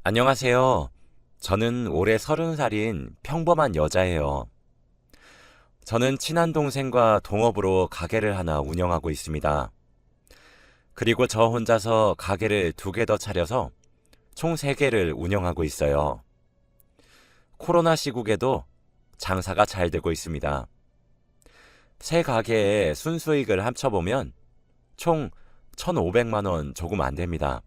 안녕하세요. 저는 올해 30살인 평범한 여자예요. 저는 친한 동생과 동업으로 가게를 하나 운영하고 있습니다. 그리고 저 혼자서 가게를 2개 더 차려서 총 3개를 운영하고 있어요. 코로나 시국에도 장사가 잘 되고 있습니다. 새 가게의 순수익을 합쳐보면 총 1,500만 원 조금 안 됩니다.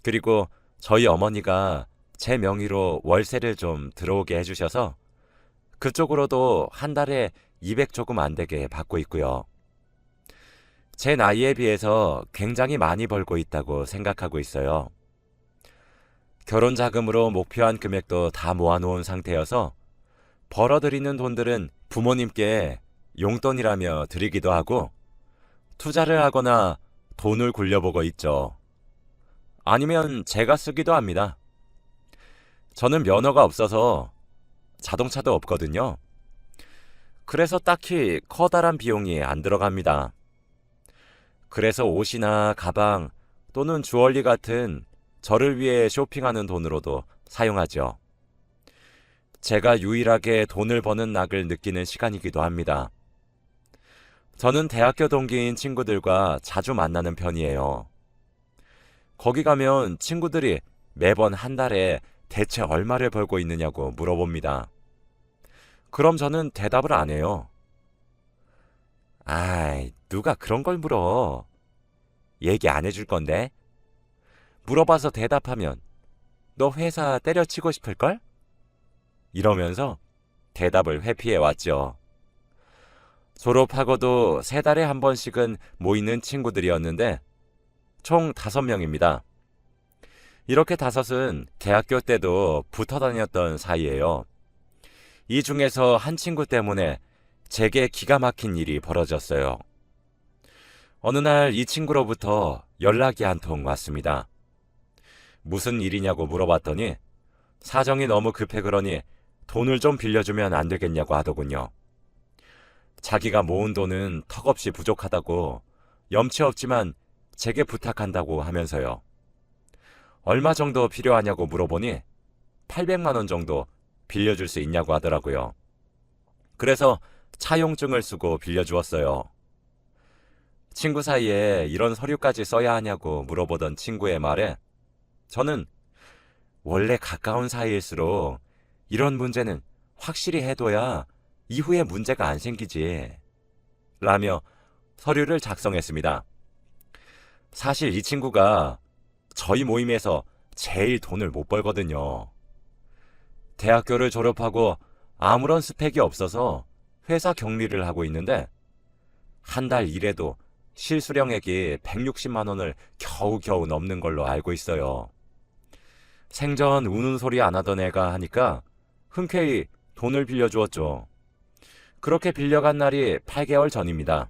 그리고 저희 어머니가 제 명의로 월세를 좀 들어오게 해주셔서 그쪽으로도 한 달에 200 조금 안 되게 받고 있고요. 제 나이에 비해서 굉장히 많이 벌고 있다고 생각하고 있어요. 결혼 자금으로 목표한 금액도 다 모아놓은 상태여서 벌어들이는 돈들은 부모님께 용돈이라며 드리기도 하고 투자를 하거나 돈을 굴려보고 있죠. 아니면 제가 쓰기도 합니다. 저는 면허가 없어서 자동차도 없거든요. 그래서 딱히 커다란 비용이 안 들어갑니다. 그래서 옷이나 가방 또는 주얼리 같은 저를 위해 쇼핑하는 돈으로도 사용하죠. 제가 유일하게 돈을 버는 낙을 느끼는 시간이기도 합니다. 저는 대학교 동기인 친구들과 자주 만나는 편이에요. 거기 가면 친구들이 매번 한 달에 대체 얼마를 벌고 있느냐고 물어봅니다. 그럼 저는 대답을 안 해요. 아이, 누가 그런 걸 물어? 얘기 안 해줄 건데? 물어봐서 대답하면 너 회사 때려치고 싶을걸? 이러면서 대답을 회피해 왔죠. 졸업하고도 3달에 한 번씩은 모이는 친구들이었는데 총 5명입니다. 이렇게 5은 대학교 때도 붙어 다녔던 사이예요. 이 중에서 한 친구 때문에 제게 기가 막힌 일이 벌어졌어요. 어느 날 이 친구로부터 연락이 한 통 왔습니다. 무슨 일이냐고 물어봤더니 사정이 너무 급해 그러니 돈을 좀 빌려주면 안 되겠냐고 하더군요. 자기가 모은 돈은 턱없이 부족하다고 염치 없지만 제게 부탁한다고 하면서요. 얼마 정도 필요하냐고 물어보니 800만 원 정도 빌려줄 수 있냐고 하더라고요. 그래서 차용증을 쓰고 빌려주었어요. 친구 사이에 이런 서류까지 써야 하냐고 물어보던 친구의 말에 저는 원래 가까운 사이일수록 이런 문제는 확실히 해둬야 이후에 문제가 안 생기지 라며 서류를 작성했습니다. 사실 이 친구가 저희 모임에서 제일 돈을 못 벌거든요. 대학교를 졸업하고 아무런 스펙이 없어서 회사 격리를 하고 있는데 한 달 일해도 실수령액이 160만 원을 겨우겨우 넘는 걸로 알고 있어요. 생전 우는 소리 안 하던 애가 하니까 흔쾌히 돈을 빌려주었죠. 그렇게 빌려간 날이 8개월 전입니다.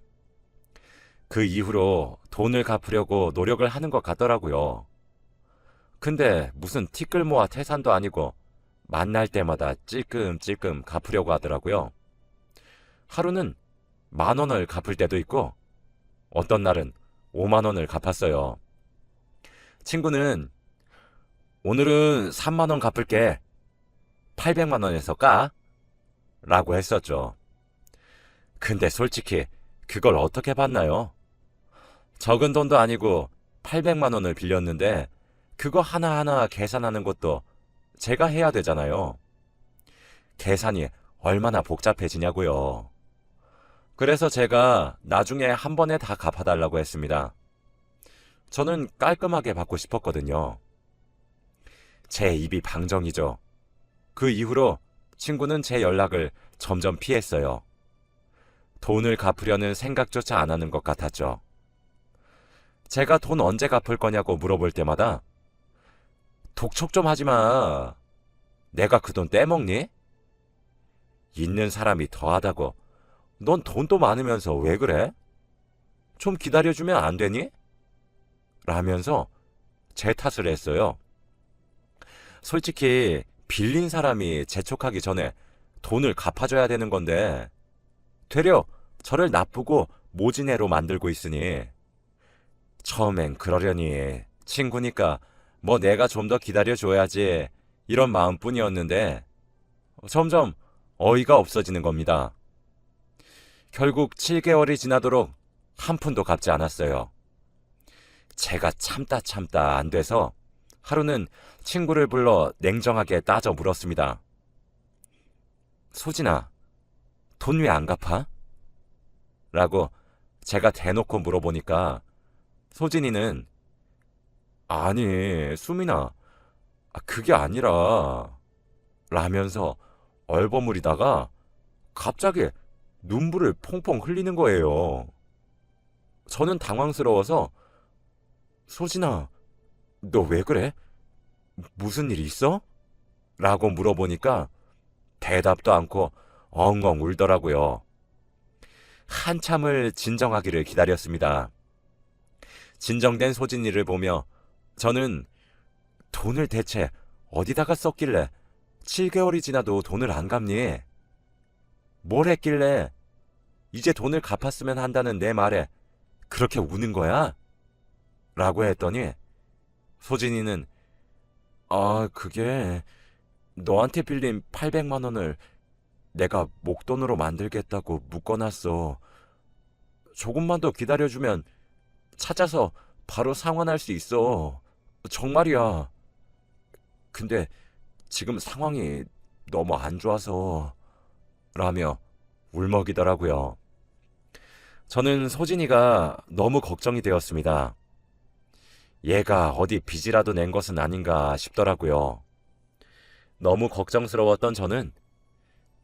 그 이후로 돈을 갚으려고 노력을 하는 것 같더라고요. 근데 무슨 티끌 모아 태산도 아니고 만날 때마다 찔끔찔끔 갚으려고 하더라고요. 하루는 10,000원을 갚을 때도 있고 어떤 날은 5만 원을 갚았어요. 친구는 오늘은 3만 원 갚을게. 800만 원에서 까? 라고 했었죠. 근데 솔직히 그걸 어떻게 받나요? 적은 돈도 아니고 800만 원을 빌렸는데 그거 하나하나 계산하는 것도 제가 해야 되잖아요. 계산이 얼마나 복잡해지냐고요. 그래서 제가 나중에 한 번에 다 갚아달라고 했습니다. 저는 깔끔하게 받고 싶었거든요. 제 입이 방정이죠. 그 이후로 친구는 제 연락을 점점 피했어요. 돈을 갚으려는 생각조차 안 하는 것 같았죠. 제가 돈 언제 갚을 거냐고 물어볼 때마다 독촉 좀 하지 마. 내가 그 돈 떼먹니? 있는 사람이 더하다고. 넌 돈도 많으면서 왜 그래? 좀 기다려주면 안 되니? 라면서 제 탓을 했어요. 솔직히 빌린 사람이 재촉하기 전에 돈을 갚아줘야 되는 건데 되려 저를 나쁘고 모진애로 만들고 있으니 처음엔 그러려니 친구니까 뭐 내가 좀 더 기다려줘야지 이런 마음뿐이었는데 점점 어이가 없어지는 겁니다. 결국 7개월이 지나도록 한 푼도 갚지 않았어요. 제가 참다 안 돼서 하루는 친구를 불러 냉정하게 따져 물었습니다. 소진아, 돈 왜 안 갚아? 라고 제가 대놓고 물어보니까 소진이는 아니, 수민아, 그게 아니라 라면서 얼버무리다가 갑자기 눈물을 퐁퐁 흘리는 거예요. 저는 당황스러워서 소진아, 너 왜 그래? 무슨 일 있어? 라고 물어보니까 대답도 않고 엉엉 울더라고요. 한참을 진정하기를 기다렸습니다. 진정된 소진이를 보며 저는 돈을 대체 어디다가 썼길래 7개월이 지나도 돈을 안 갚니? 뭘 했길래 이제 돈을 갚았으면 한다는 내 말에 그렇게 우는 거야? 라고 했더니 소진이는 그게 너한테 빌린 800만 원을 내가 목돈으로 만들겠다고 묶어놨어. 조금만 더 기다려주면 찾아서 바로 상환할 수 있어. 정말이야. 근데 지금 상황이 너무 안 좋아서 라며 울먹이더라고요. 저는 소진이가 너무 걱정이 되었습니다. 얘가 어디 빚이라도 낸 것은 아닌가 싶더라고요. 너무 걱정스러웠던 저는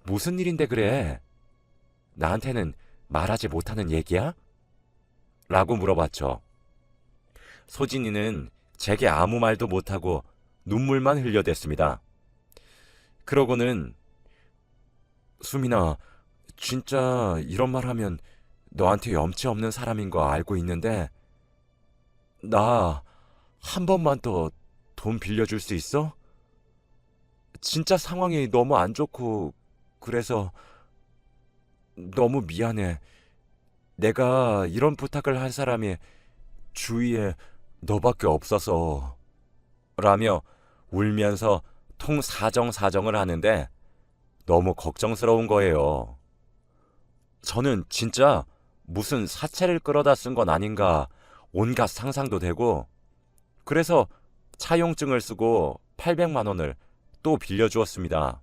무슨 일인데 그래? 나한테는 말하지 못하는 얘기야? 라고 물어봤죠. 소진이는 제게 아무 말도 못하고 눈물만 흘려댔습니다. 그러고는 수민아, 진짜 이런 말 하면 너한테 염치 없는 사람인 거 알고 있는데 나 한 번만 더 돈 빌려줄 수 있어? 진짜 상황이 너무 안 좋고 그래서 너무 미안해. 내가 이런 부탁을 할 사람이 주위에 너밖에 없어서 라며 울면서 통사정사정을 하는데 너무 걱정스러운 거예요. 저는 진짜 무슨 사채를 끌어다 쓴 건 아닌가 온갖 상상도 되고 그래서 차용증을 쓰고 800만 원을 또 빌려주었습니다.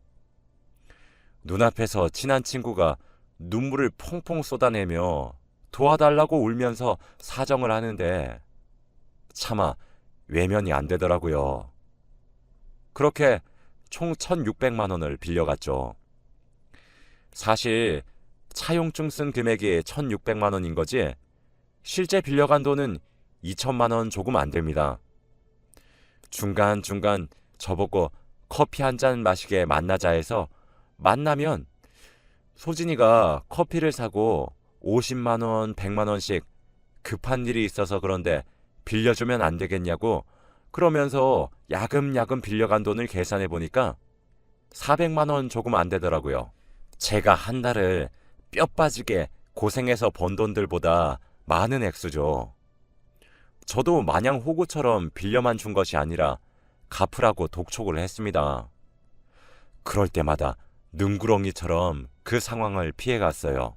눈앞에서 친한 친구가 눈물을 퐁퐁 쏟아내며 도와달라고 울면서 사정을 하는데 차마 외면이 안 되더라고요. 그렇게 총 1,600만 원을 빌려갔죠. 사실 차용증 쓴 금액이 1,600만 원인 거지 실제 빌려간 돈은 2천만 원 조금 안 됩니다. 중간중간 저보고 커피 한 잔 마시게 만나자 해서 만나면 소진이가 커피를 사고 50만 원, 100만 원씩 급한 일이 있어서 그런데 빌려주면 안 되겠냐고 그러면서 야금야금 빌려간 돈을 계산해 보니까 400만 원 조금 안 되더라고요. 제가 한 달을 뼈 빠지게 고생해서 번 돈들보다 많은 액수죠. 저도 마냥 호구처럼 빌려만 준 것이 아니라 갚으라고 독촉을 했습니다. 그럴 때마다 능구렁이처럼 그 상황을 피해갔어요.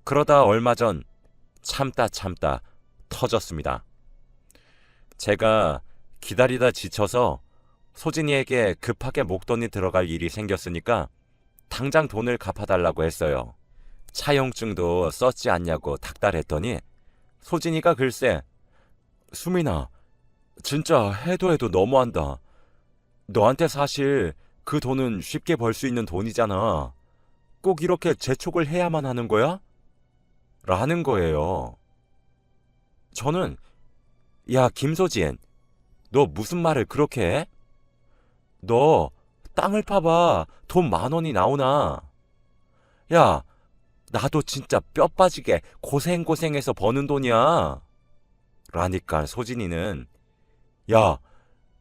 그러다 얼마 전 참다 터졌습니다. 제가 기다리다 지쳐서 소진이에게 급하게 목돈이 들어갈 일이 생겼으니까 당장 돈을 갚아달라고 했어요. 차용증도 썼지 않냐고 닥달했더니 소진이가 글쎄 수민아, 진짜 해도 너무한다. 너한테 사실 그 돈은 쉽게 벌 수 있는 돈이잖아. 꼭 이렇게 재촉을 해야만 하는 거야? 라는 거예요. 저는 야 김소진, 너 무슨 말을 그렇게 해? 너 땅을 파봐 돈 10,000원이 나오나? 야 나도 진짜 뼈 빠지게 고생해서 버는 돈이야. 라니까 소진이는 야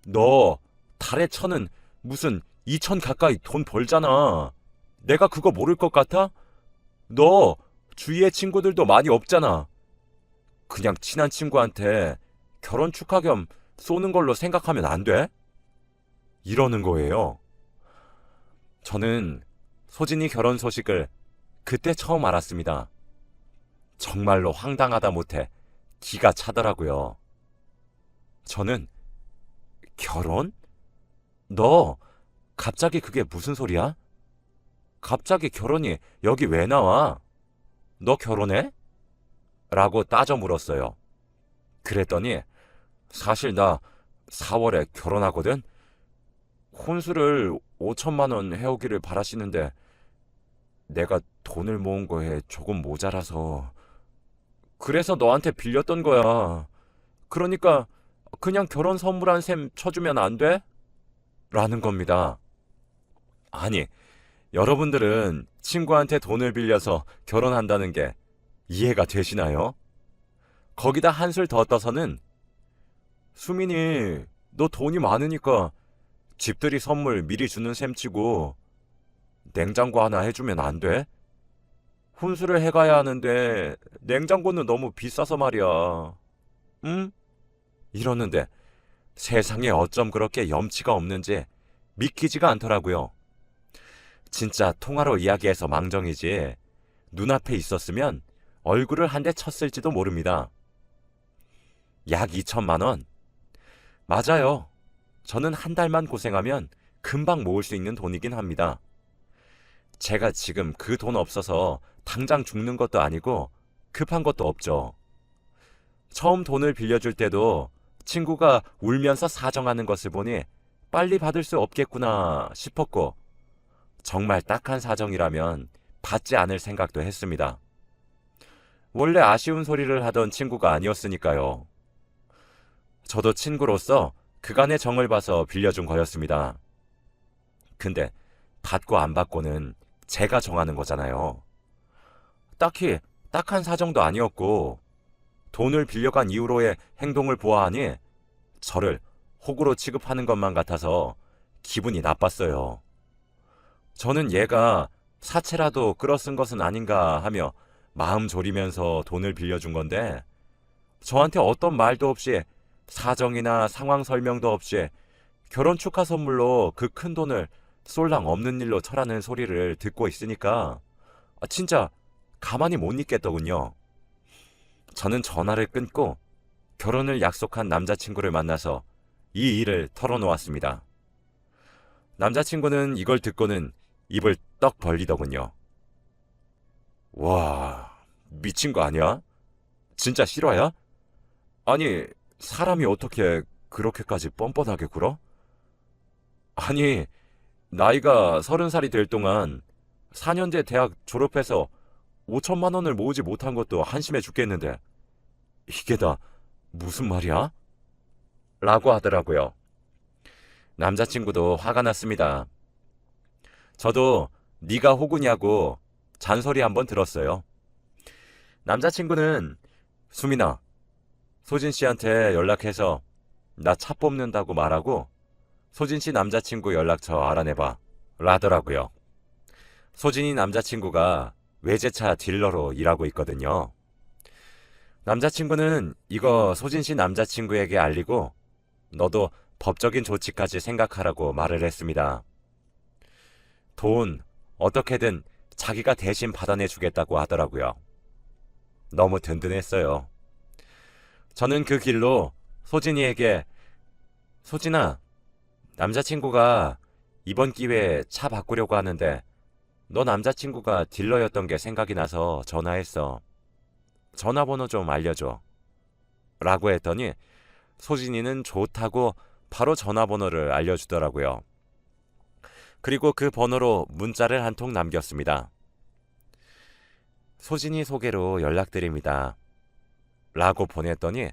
너 달에 1,000은 무슨 2,000 가까이 돈 벌잖아. 내가 그거 모를 것 같아? 너 주위에 친구들도 많이 없잖아. 그냥 친한 친구한테 결혼 축하 겸 쏘는 걸로 생각하면 안 돼? 이러는 거예요. 저는 소진이 결혼 소식을 그때 처음 알았습니다. 정말로 황당하다 못해 기가 차더라고요. 저는 결혼? 너 갑자기 그게 무슨 소리야? 갑자기 결혼이 여기 왜 나와? 너 결혼해? 라고 따져 물었어요. 그랬더니 사실 나 4월에 결혼하거든? 혼수를 5천만 원 해오기를 바라시는데 내가 돈을 모은 거에 조금 모자라서 그래서 너한테 빌렸던 거야. 그러니까 그냥 결혼 선물한 셈 쳐주면 안 돼? 라는 겁니다. 아니, 여러분들은 친구한테 돈을 빌려서 결혼한다는 게 이해가 되시나요? 거기다 한술 더 떠서는 수민이 너 돈이 많으니까 집들이 선물 미리 주는 셈 치고 냉장고 하나 해주면 안 돼? 혼수를 해가야 하는데 냉장고는 너무 비싸서 말이야. 응? 이러는데 세상에 어쩜 그렇게 염치가 없는지 믿기지가 않더라고요. 진짜 통화로 이야기해서 망정이지 눈앞에 있었으면 얼굴을 한 대 쳤을지도 모릅니다. 약 2천만 원? 맞아요. 저는 한 달만 고생하면 금방 모을 수 있는 돈이긴 합니다. 제가 지금 그 돈 없어서 당장 죽는 것도 아니고 급한 것도 없죠. 처음 돈을 빌려줄 때도 친구가 울면서 사정하는 것을 보니 빨리 받을 수 없겠구나 싶었고 정말 딱한 사정이라면 받지 않을 생각도 했습니다. 원래 아쉬운 소리를 하던 친구가 아니었으니까요. 저도 친구로서 그간의 정을 봐서 빌려준 거였습니다. 근데 받고 안 받고는 제가 정하는 거잖아요. 딱히 딱한 사정도 아니었고 돈을 빌려간 이후로의 행동을 보아하니 저를 호구로 취급하는 것만 같아서 기분이 나빴어요. 저는 얘가 사채라도 끌어쓴 것은 아닌가 하며 마음 졸이면서 돈을 빌려준 건데 저한테 어떤 말도 없이 사정이나 상황 설명도 없이 결혼 축하 선물로 그 큰 돈을 쏠랑 없는 일로 쳐라는 소리를 듣고 있으니까 진짜 가만히 못 있겠더군요. 저는 전화를 끊고 결혼을 약속한 남자친구를 만나서 이 일을 털어놓았습니다. 남자친구는 이걸 듣고는 입을 떡 벌리더군요. 와, 미친 거 아니야? 진짜 실화야? 아니, 사람이 어떻게 그렇게까지 뻔뻔하게 굴어? 아니, 나이가 30살이 될 동안 4년제 대학 졸업해서 5천만 원을 모으지 못한 것도 한심해 죽겠는데 이게 다 무슨 말이야? 라고 하더라고요. 남자친구도 화가 났습니다. 저도 네가 호구냐고 잔소리 한번 들었어요. 남자친구는 수민아, 소진 씨한테 연락해서 나 차 뽑는다고 말하고 소진 씨 남자친구 연락처 알아내봐 라더라고요. 소진이 남자친구가 외제차 딜러로 일하고 있거든요. 남자친구는 이거 소진 씨 남자친구에게 알리고 너도 법적인 조치까지 생각하라고 말을 했습니다. 돈 어떻게든 자기가 대신 받아내 주겠다고 하더라고요. 너무 든든했어요. 저는 그 길로 소진이에게 소진아, 남자친구가 이번 기회에 차 바꾸려고 하는데 너 남자친구가 딜러였던 게 생각이 나서 전화했어. 전화번호 좀 알려줘. 라고 했더니 소진이는 좋다고 바로 전화번호를 알려주더라고요. 그리고 그 번호로 문자를 한 통 남겼습니다. 소진이 소개로 연락드립니다. 라고 보냈더니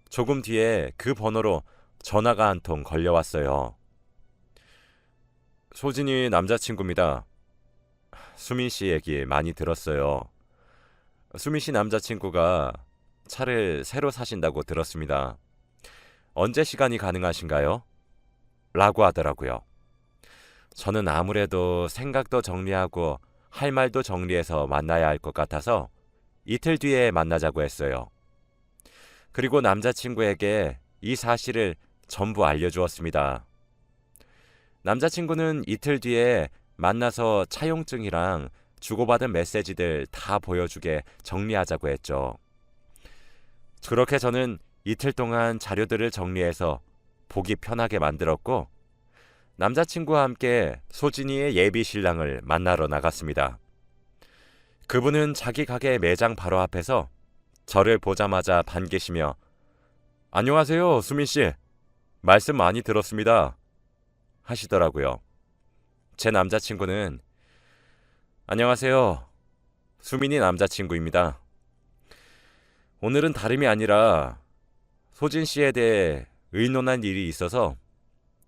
조금 뒤에 그 번호로 전화가 한 통 걸려왔어요. 소진이 남자친구입니다. 수민 씨 얘기 많이 들었어요. 수민 씨 남자친구가 차를 새로 사신다고 들었습니다. 언제 시간이 가능하신가요? 라고 하더라고요. 저는 아무래도 생각도 정리하고 할 말도 정리해서 만나야 할 것 같아서 이틀 뒤에 만나자고 했어요. 그리고 남자친구에게 이 사실을 전부 알려주었습니다. 남자친구는 이틀 뒤에 만나서 차용증이랑 주고받은 메시지들 다 보여주게 정리하자고 했죠. 그렇게 저는 이틀 동안 자료들을 정리해서 보기 편하게 만들었고 남자친구와 함께 소진이의 예비 신랑을 만나러 나갔습니다. 그분은 자기 가게 매장 바로 앞에서 저를 보자마자 반기시며 안녕하세요, 수민씨. 말씀 많이 들었습니다. 하시더라고요. 제 남자친구는 안녕하세요. 수민이 남자친구입니다. 오늘은 다름이 아니라 소진 씨에 대해 의논한 일이 있어서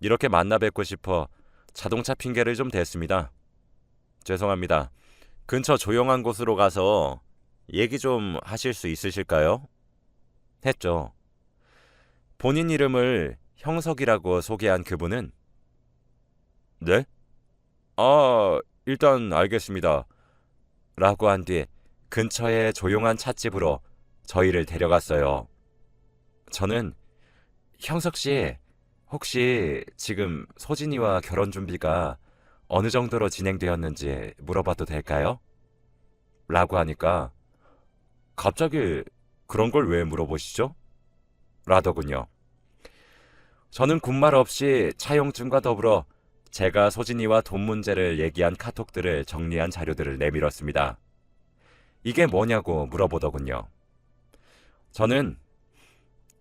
이렇게 만나 뵙고 싶어 자동차 핑계를 좀 댔습니다. 죄송합니다. 근처 조용한 곳으로 가서 얘기 좀 하실 수 있으실까요? 했죠. 본인 이름을 형석이라고 소개한 그분은 네? 일단 알겠습니다. 라고 한 뒤 근처의 조용한 찻집으로 저희를 데려갔어요. 저는 형석씨, 혹시 지금 소진이와 결혼 준비가 어느 정도로 진행되었는지 물어봐도 될까요? 라고 하니까 갑자기 그런 걸 왜 물어보시죠? 라더군요. 저는 군말 없이 차용증과 더불어 제가 소진이와 돈 문제를 얘기한 카톡들을 정리한 자료들을 내밀었습니다. 이게 뭐냐고 물어보더군요. 저는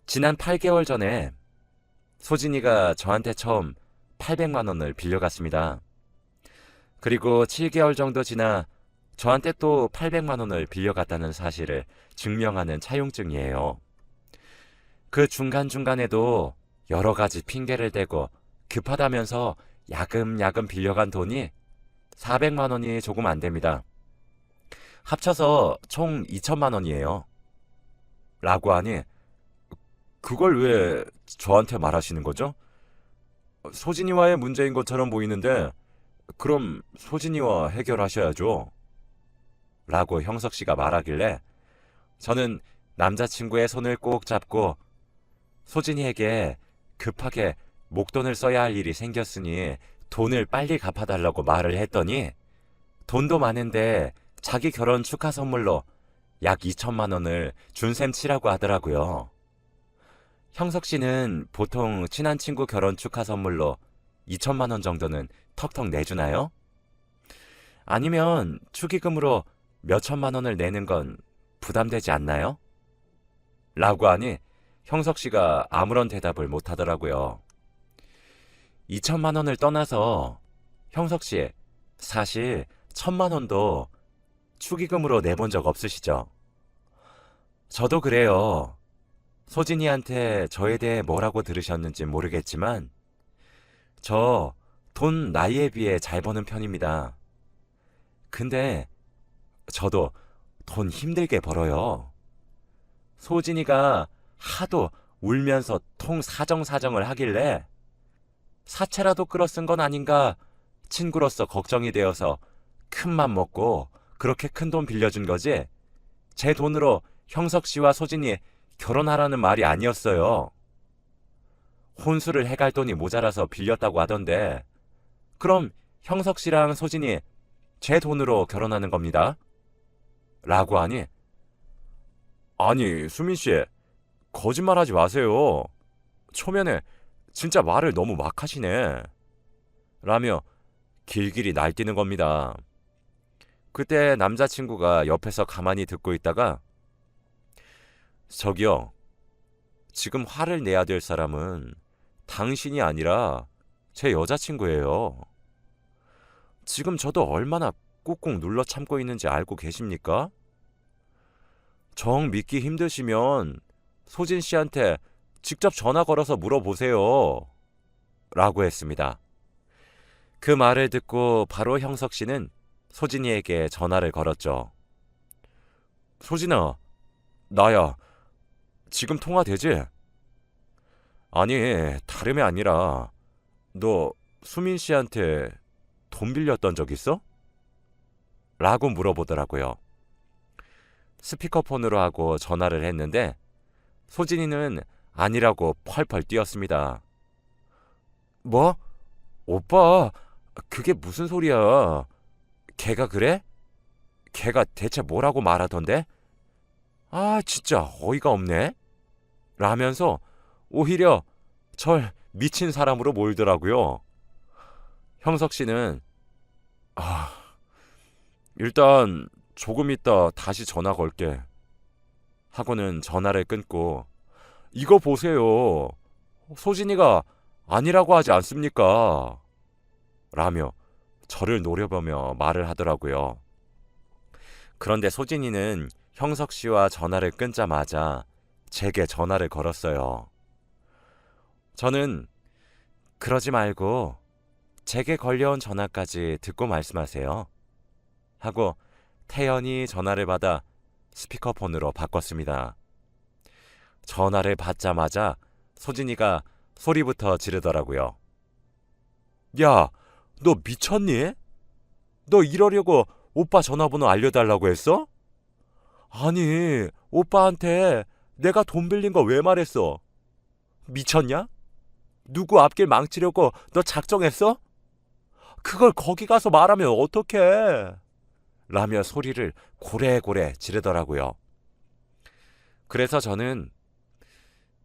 지난 8개월 전에 소진이가 저한테 처음 800만 원을 빌려갔습니다. 그리고 7개월 정도 지나 저한테 또 800만 원을 빌려갔다는 사실을 증명하는 차용증이에요. 그 중간중간에도 여러 가지 핑계를 대고 급하다면서 야금야금 빌려간 돈이 400만 원이 조금 안 됩니다. 합쳐서 총 2천만 원이에요. 라고 하니 그걸 왜 저한테 말하시는 거죠? 소진이와의 문제인 것처럼 보이는데 그럼 소진이와 해결하셔야죠. 라고 형석 씨가 말하길래 저는 남자친구의 손을 꼭 잡고 소진이에게 급하게 목돈을 써야 할 일이 생겼으니 돈을 빨리 갚아달라고 말을 했더니 돈도 많은데 자기 결혼 축하 선물로 약 2천만 원을 준 셈 치라고 하더라고요. 형석 씨는 보통 친한 친구 결혼 축하 선물로 2천만 원 정도는 턱턱 내주나요? 아니면 축의금으로 몇 천만 원을 내는 건 부담되지 않나요? 라고 하니 형석 씨가 아무런 대답을 못 하더라고요. 2천만 원을 떠나서 형석 씨, 사실 1,000만 원도 축의금으로 내본 적 없으시죠? 저도 그래요. 소진이한테 저에 대해 뭐라고 들으셨는지 모르겠지만 저 돈 나이에 비해 잘 버는 편입니다. 근데 저도 돈 힘들게 벌어요. 소진이가 하도 울면서 통 사정사정을 하길래 사채라도 끌어 쓴 건 아닌가 친구로서 걱정이 되어서 큰맘 먹고 그렇게 큰 돈 빌려준 거지 제 돈으로 형석 씨와 소진이 결혼하라는 말이 아니었어요. 혼수를 해갈 돈이 모자라서 빌렸다고 하던데 그럼 형석 씨랑 소진이 제 돈으로 결혼하는 겁니다. 라고 하니 아니 수민 씨 거짓말하지 마세요. 초면에 진짜 말을 너무 막 하시네. 라며 길길이 날뛰는 겁니다. 그때 남자친구가 옆에서 가만히 듣고 있다가 저기요. 지금 화를 내야 될 사람은 당신이 아니라 제 여자친구예요. 지금 저도 얼마나 꾹꾹 눌러 참고 있는지 알고 계십니까? 정 믿기 힘드시면 소진 씨한테 직접 전화 걸어서 물어보세요. 라고 했습니다. 그 말을 듣고 바로 형석 씨는 소진이에게 전화를 걸었죠. 소진아, 나야. 지금 통화되지? 아니, 다름이 아니라 너 수민 씨한테 돈 빌렸던 적 있어? 라고 물어보더라고요. 스피커폰으로 하고 전화를 했는데 소진이는 아니라고 펄펄 뛰었습니다. 뭐? 오빠, 그게 무슨 소리야? 걔가 그래? 걔가 대체 뭐라고 말하던데? 아, 진짜 어이가 없네? 라면서 오히려 절 미친 사람으로 몰더라고요. 형석 씨는 아, 일단 조금 있다 다시 전화 걸게 하고는 전화를 끊고 이거 보세요. 소진이가 아니라고 하지 않습니까? 라며 저를 노려보며 말을 하더라고요. 그런데 소진이는 형석 씨와 전화를 끊자마자 제게 전화를 걸었어요. 저는 그러지 말고 제게 걸려온 전화까지 듣고 말씀하세요 하고 태연히 전화를 받아 스피커폰으로 바꿨습니다. 전화를 받자마자 소진이가 소리부터 지르더라고요. 야, 너 미쳤니? 너 이러려고 오빠 전화번호 알려달라고 했어? 아니, 오빠한테 내가 돈 빌린 거 왜 말했어? 미쳤냐? 누구 앞길 망치려고 너 작정했어? 그걸 거기 가서 말하면 어떡해? 라며 소리를 고래고래 지르더라고요. 그래서 저는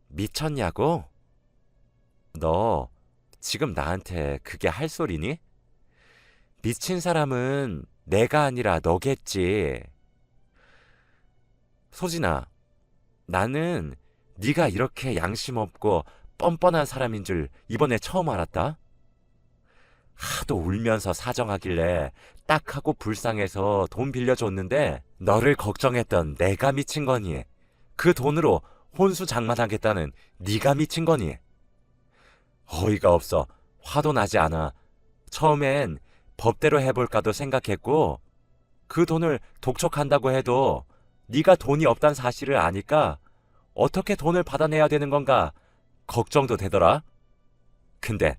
미쳤냐고? 너 지금 나한테 그게 할 소리니? 미친 사람은 내가 아니라 너겠지. 소진아, 나는 네가 이렇게 양심 없고 뻔뻔한 사람인 줄 이번에 처음 알았다. 하도 울면서 사정하길래 딱하고 불쌍해서 돈 빌려줬는데 너를 걱정했던 내가 미친 거니? 그 돈으로 혼수 장만하겠다는 네가 미친 거니? 어이가 없어. 화도 나지 않아. 처음엔 법대로 해볼까도 생각했고 그 돈을 독촉한다고 해도 네가 돈이 없단 사실을 아니까 어떻게 돈을 받아내야 되는 건가 걱정도 되더라. 근데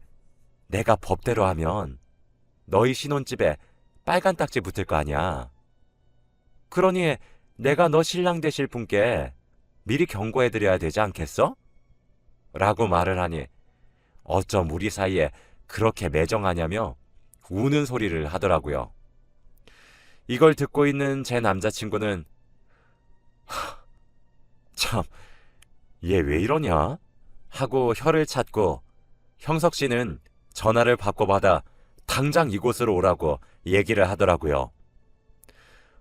내가 법대로 하면 너희 신혼집에 빨간 딱지 붙을 거 아니야. 그러니 내가 너 신랑 되실 분께 미리 경고해드려야 되지 않겠어? 라고 말을 하니 어쩜 우리 사이에 그렇게 매정하냐며 우는 소리를 하더라고요. 이걸 듣고 있는 제 남자친구는 참, 얘 왜 이러냐? 하고 혀를 찾고 형석 씨는 전화를 바꿔받아 당장 이곳으로 오라고 얘기를 하더라고요.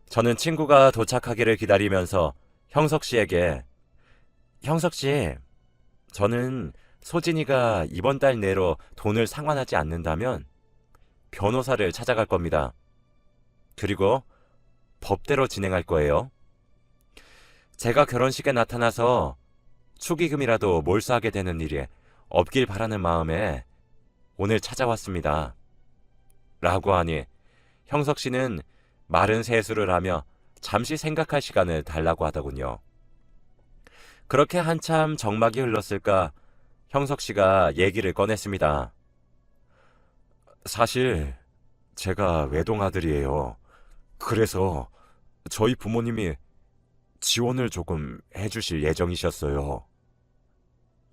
저는 친구가 도착하기를 기다리면서 형석 씨에게 형석 씨, 저는 소진이가 이번 달 내로 돈을 상환하지 않는다면 변호사를 찾아갈 겁니다. 그리고 법대로 진행할 거예요. 제가 결혼식에 나타나서 축의금이라도 몰수하게 되는 일이 없길 바라는 마음에 오늘 찾아왔습니다. 라고 하니 형석 씨는 마른 세수를 하며 잠시 생각할 시간을 달라고 하더군요. 그렇게 한참 정막이 흘렀을까 형석 씨가 얘기를 꺼냈습니다. 사실 제가 외동아들이에요. 그래서 저희 부모님이 지원을 조금 해주실 예정이셨어요.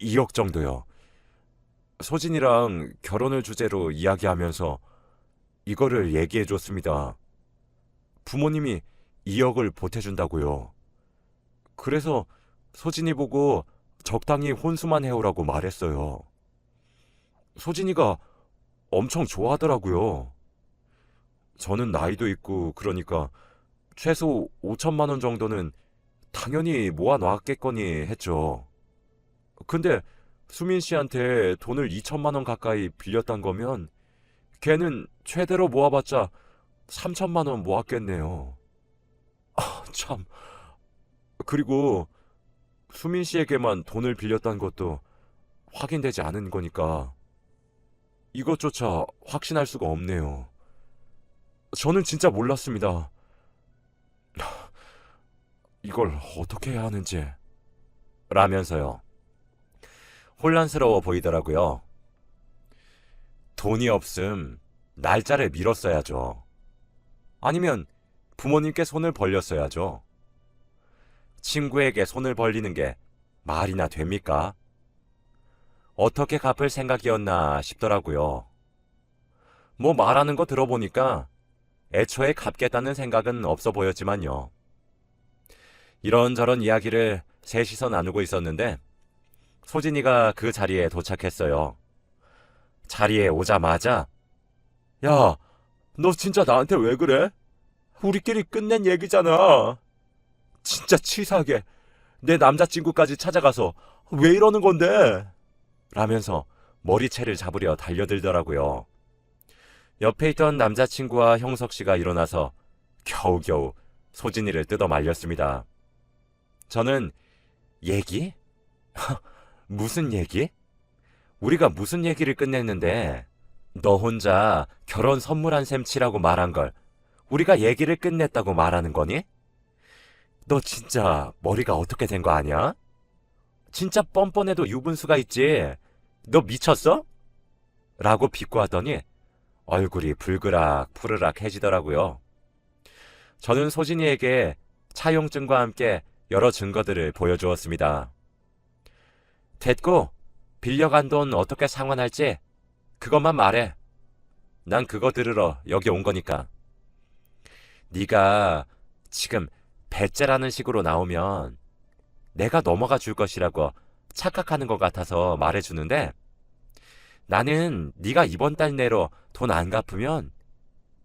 2억 정도요. 소진이랑 결혼을 주제로 이야기하면서 이거를 얘기해줬습니다. 부모님이 2억을 보태준다고요. 그래서 소진이 보고 적당히 혼수만 해오라고 말했어요. 소진이가 엄청 좋아하더라고요. 저는 나이도 있고 그러니까 최소 5천만 원 정도는 당연히 모아놨겠거니 했죠. 근데 수민 씨한테 돈을 2천만 원 가까이 빌렸단 거면 걔는 최대로 모아봤자 3천만 원 모았겠네요. 아, 참. 그리고 수민 씨에게만 돈을 빌렸다는 것도 확인되지 않은 거니까 이것조차 확신할 수가 없네요. 저는 진짜 몰랐습니다. 이걸 어떻게 해야 하는지 라면서요. 혼란스러워 보이더라고요. 돈이 없음 날짜를 미뤘어야죠. 아니면 부모님께 손을 벌렸어야죠. 친구에게 손을 벌리는 게 말이나 됩니까? 어떻게 갚을 생각이었나 싶더라고요. 뭐 말하는 거 들어보니까 애초에 갚겠다는 생각은 없어 보였지만요. 이런저런 이야기를 셋이서 나누고 있었는데 소진이가 그 자리에 도착했어요. 자리에 오자마자 야, 너 진짜 나한테 왜 그래? 우리끼리 끝낸 얘기잖아. 진짜 치사하게 내 남자친구까지 찾아가서 왜 이러는 건데? 라면서 머리채를 잡으려 달려들더라고요. 옆에 있던 남자친구와 형석 씨가 일어나서 겨우겨우 소진이를 뜯어 말렸습니다. 저는 얘기? 무슨 얘기? 우리가 무슨 얘기를 끝냈는데 너 혼자 결혼 선물한 셈 치라고 말한 걸 우리가 얘기를 끝냈다고 말하는 거니? 너 진짜 머리가 어떻게 된 거 아니야? 진짜 뻔뻔해도 유분수가 있지. 너 미쳤어? 라고 비꼬았더니 얼굴이 불그락 푸르락 해지더라고요. 저는 소진이에게 차용증과 함께 여러 증거들을 보여주었습니다. 됐고 빌려간 돈 어떻게 상환할지 그것만 말해. 난 그거 들으러 여기 온 거니까. 네가 지금 배째라는 식으로 나오면 내가 넘어가 줄 것이라고 착각하는 것 같아서 말해주는데 나는 네가 이번 달 내로 돈 안 갚으면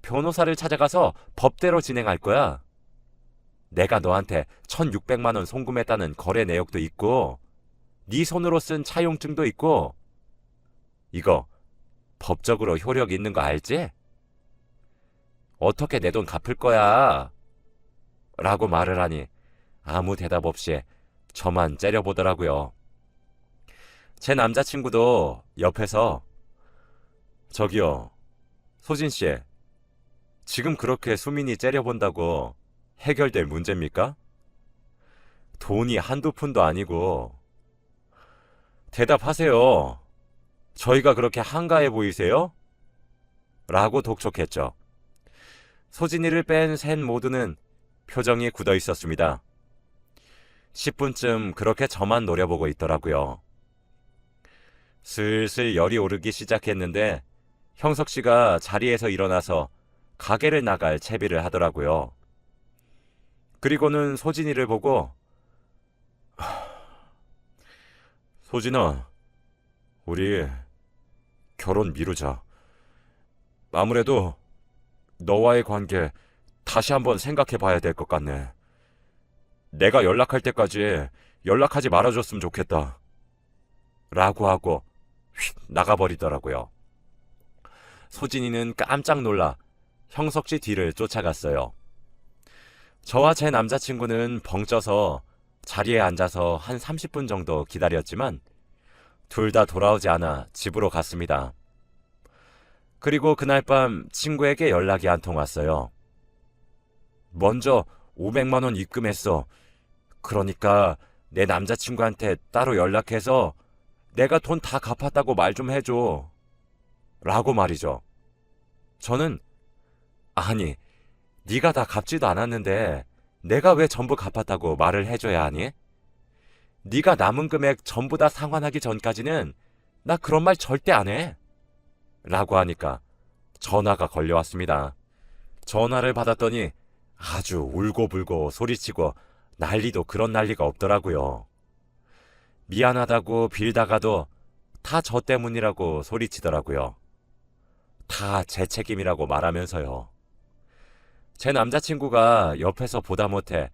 변호사를 찾아가서 법대로 진행할 거야. 내가 너한테 1,600만 원 송금했다는 거래 내역도 있고 네 손으로 쓴 차용증도 있고 이거 법적으로 효력 있는 거 알지? 어떻게 내 돈 갚을 거야? 라고 말을 하니 아무 대답 없이 저만 째려보더라고요. 제 남자친구도 옆에서 저기요, 소진씨, 지금 그렇게 수민이 째려본다고 해결될 문제입니까? 돈이 한두 푼도 아니고. 대답하세요. 저희가 그렇게 한가해 보이세요? 라고 독촉했죠. 소진이를 뺀 셋 모두는 표정이 굳어 있었습니다. 10분쯤 그렇게 저만 노려보고 있더라고요. 슬슬 열이 오르기 시작했는데 형석 씨가 자리에서 일어나서 가게를 나갈 채비를 하더라고요. 그리고는 소진이를 보고 소진아, 우리 결혼 미루자. 아무래도 너와의 관계 다시 한번 생각해 봐야 될 것 같네. 내가 연락할 때까지 연락하지 말아줬으면 좋겠다. 라고 하고 휙 나가버리더라고요. 소진이는 깜짝 놀라 형석 씨 뒤를 쫓아갔어요. 저와 제 남자친구는 벙쪄서 자리에 앉아서 한 30분 정도 기다렸지만 둘 다 돌아오지 않아 집으로 갔습니다. 그리고 그날 밤 친구에게 연락이 한 통 왔어요. 먼저 500만 원 입금했어. 그러니까 내 남자친구한테 따로 연락해서 내가 돈 다 갚았다고 말 좀 해줘. 라고 말이죠. 저는 아니, 네가 다 갚지도 않았는데 내가 왜 전부 갚았다고 말을 해줘야 하니? 네가 남은 금액 전부 다 상환하기 전까지는 나 그런 말 절대 안 해. 라고 하니까 전화가 걸려왔습니다. 전화를 받았더니 아주 울고불고 소리치고 난리도 그런 난리가 없더라고요. 미안하다고 빌다가도 다 저 때문이라고 소리치더라고요. 다 제 책임이라고 말하면서요. 제 남자친구가 옆에서 보다 못해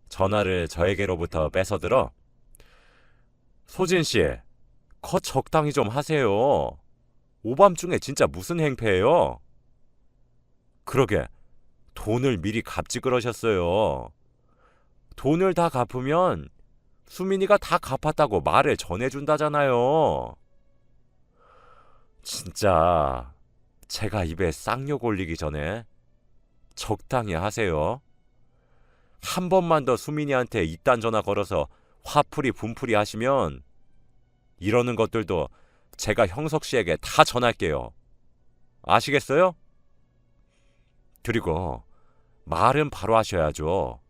전화를 저에게로부터 뺏어들어 소진씨, 컷 적당히 좀 하세요. 오밤중에 진짜 무슨 행패예요? 그러게 돈을 미리 갚지 그러셨어요. 돈을 다 갚으면 수민이가 다 갚았다고 말을 전해준다잖아요. 진짜 제가 입에 쌍욕 올리기 전에 적당히 하세요. 한 번만 더 수민이한테 이딴 전화 걸어서 화풀이 분풀이 하시면 이러는 것들도 제가 형석 씨에게 다 전할게요. 아시겠어요? 그리고 말은 바로 하셔야죠.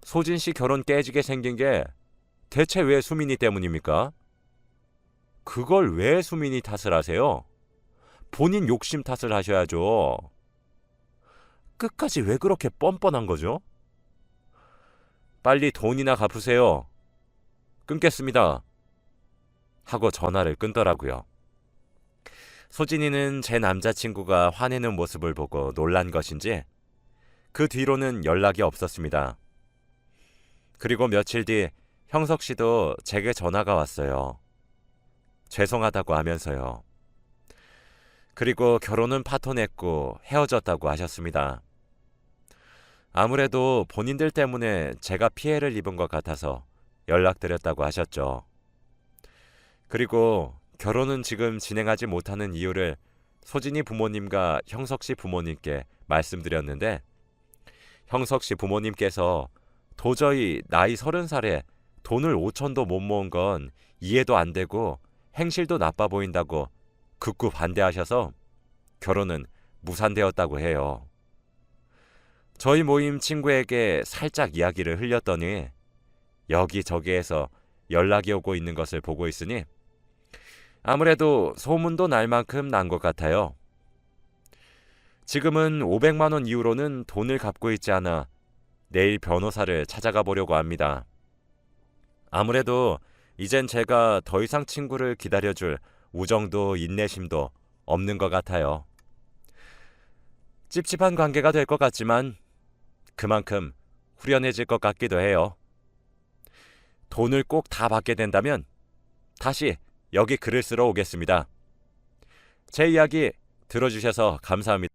소진 씨 결혼 깨지게 생긴 게 대체 왜 수민이 때문입니까? 그걸 왜 수민이 탓을 하세요? 본인 욕심 탓을 하셔야죠. 끝까지 왜 그렇게 뻔뻔한 거죠? 빨리 돈이나 갚으세요. 끊겠습니다. 하고 전화를 끊더라고요. 소진이는 제 남자친구가 화내는 모습을 보고 놀란 것인지 그 뒤로는 연락이 없었습니다. 그리고 며칠 뒤 형석 씨도 제게 전화가 왔어요. 죄송하다고 하면서요. 그리고 결혼은 파토냈고 헤어졌다고 하셨습니다. 아무래도 본인들 때문에 제가 피해를 입은 것 같아서 연락드렸다고 하셨죠. 그리고 결혼은 지금 진행하지 못하는 이유를 소진이 부모님과 형석 씨 부모님께 말씀드렸는데 형석 씨 부모님께서 도저히 나이 30살에 돈을 5천도 못 모은 건 이해도 안 되고 행실도 나빠 보인다고 극구 반대하셔서 결혼은 무산되었다고 해요. 저희 모임 친구에게 살짝 이야기를 흘렸더니 여기저기에서 연락이 오고 있는 것을 보고 있으니 아무래도 소문도 날 만큼 난 것 같아요. 지금은 500만 원 이후로는 돈을 갚고 있지 않아 내일 변호사를 찾아가 보려고 합니다. 아무래도 이젠 제가 더 이상 친구를 기다려줄 우정도 인내심도 없는 것 같아요. 찝찝한 관계가 될 것 같지만 그만큼 후련해질 것 같기도 해요. 돈을 꼭 다 받게 된다면 다시 여기 글을 쓰러 오겠습니다. 제 이야기 들어주셔서 감사합니다.